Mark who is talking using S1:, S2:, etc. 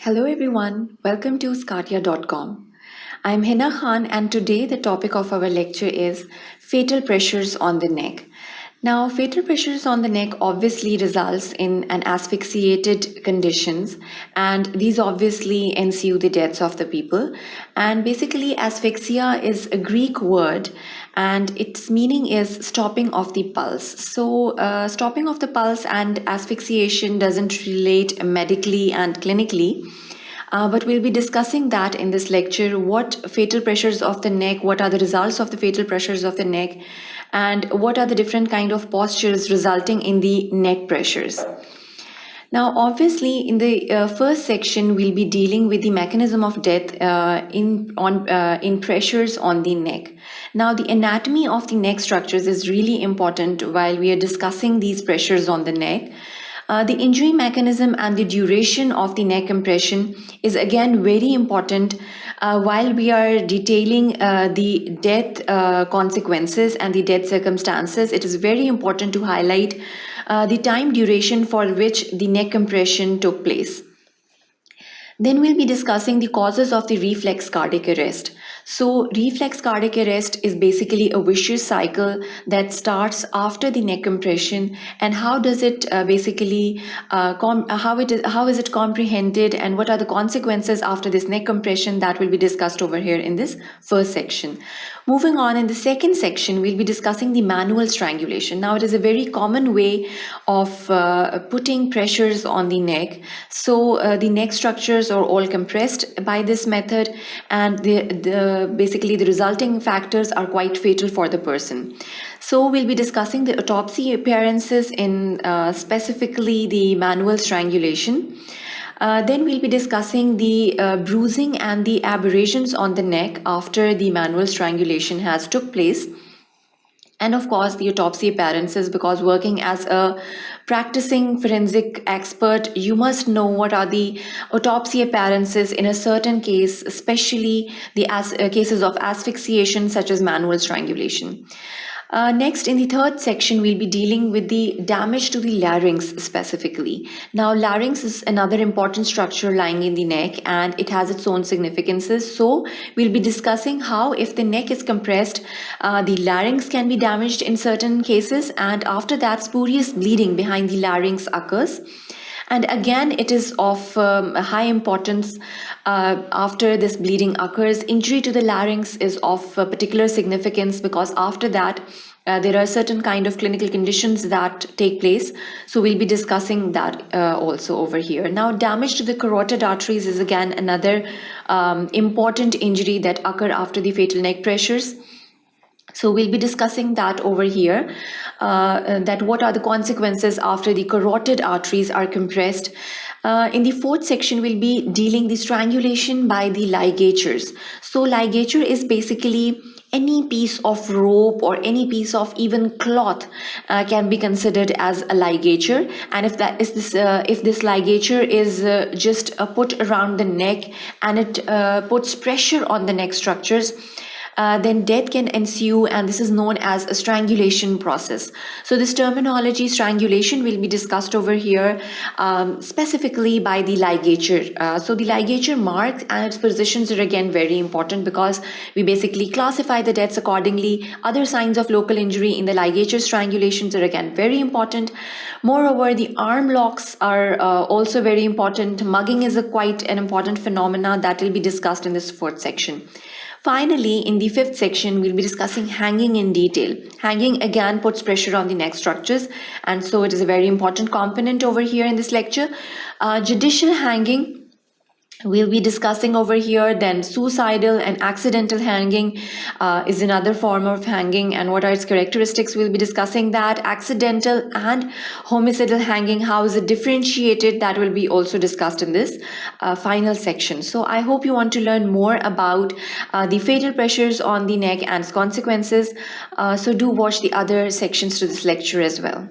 S1: Hello everyone, welcome to sqadia.com. I'm Hina Khan and today the topic of our lecture is fatal pressures on the neck. Now, fatal pressures on the neck obviously results in an asphyxiated conditions, and these obviously ensue the deaths of the people. And basically asphyxia is a Greek word and its meaning is stopping of the pulse. So stopping of the pulse and asphyxiation doesn't relate medically and clinically. But we'll be discussing that in this lecture, what fatal pressures of the neck, what are the results of the fatal pressures of the neck, and what are the different kind of postures resulting in the neck pressures. Now, obviously, in the first section, we'll be dealing with the mechanism of death in pressures on the neck. Now, the anatomy of the neck structures is really important while we are discussing these pressures on the neck. The injury mechanism and the duration of the neck compression is again very important while we are detailing the death consequences and the death circumstances. It is very important to highlight the time duration for which the neck compression took place. Then we'll be discussing the causes of the reflex cardiac arrest. So reflex cardiac arrest is basically a vicious cycle that starts after the neck compression, and how does it how is it comprehended and what are the consequences after this neck compression, that will be discussed over here in this first section. Moving on, in the second section, we'll be discussing the manual strangulation. Now, it is a very common way of putting pressures on the neck. So the neck structures are all compressed by this method, and basically the resulting factors are quite fatal for the person. So we'll be discussing the autopsy appearances in specifically the manual strangulation. Then we'll be discussing the bruising and the abrasions on the neck after the manual strangulation has took place. And of course, the autopsy appearances, because working as a practicing forensic expert, you must know what are the autopsy appearances in a certain case, especially the cases of asphyxiation such as manual strangulation. Next, in the third section, we'll be dealing with the damage to the larynx specifically. Now, larynx is another important structure lying in the neck, and it has its own significances. So we'll be discussing how, if the neck is compressed, the larynx can be damaged in certain cases, and after that, spurious bleeding behind the larynx occurs. And again, it is of high importance after this bleeding occurs. Injury to the larynx is of particular significance, because after that, there are certain kind of clinical conditions that take place. So we'll be discussing that also over here. Now, damage to the carotid arteries is again another important injury that occur after the fatal neck pressures. So we'll be discussing that over here, that what are the consequences after the carotid arteries are compressed. In the fourth section, we'll be dealing the strangulation by the ligatures. So ligature is basically any piece of rope or any piece of even cloth can be considered as a ligature. And if this ligature is just put around the neck and it puts pressure on the neck structures, then death can ensue, and this is known as a strangulation process. So this terminology, strangulation, will be discussed over here specifically by the ligature. So the ligature mark and its positions are again very important, because we basically classify the deaths accordingly. Other signs of local injury in the ligature strangulations are again very important. Moreover, the arm locks are also very important. Mugging is quite an important phenomena that will be discussed in this fourth section. Finally, in the fifth section, we'll be discussing hanging in detail. Hanging again puts pressure on the neck structures, and so it is a very important component over here in this lecture. Judicial hanging we'll be discussing over here. Then suicidal and accidental hanging is another form of hanging, and what are its characteristics, we'll be discussing that. Accidental and homicidal hanging, how is it differentiated, that will be also discussed in this final section. So I hope you want to learn more about the fatal pressures on the neck and its consequences. So do watch the other sections to this lecture as well.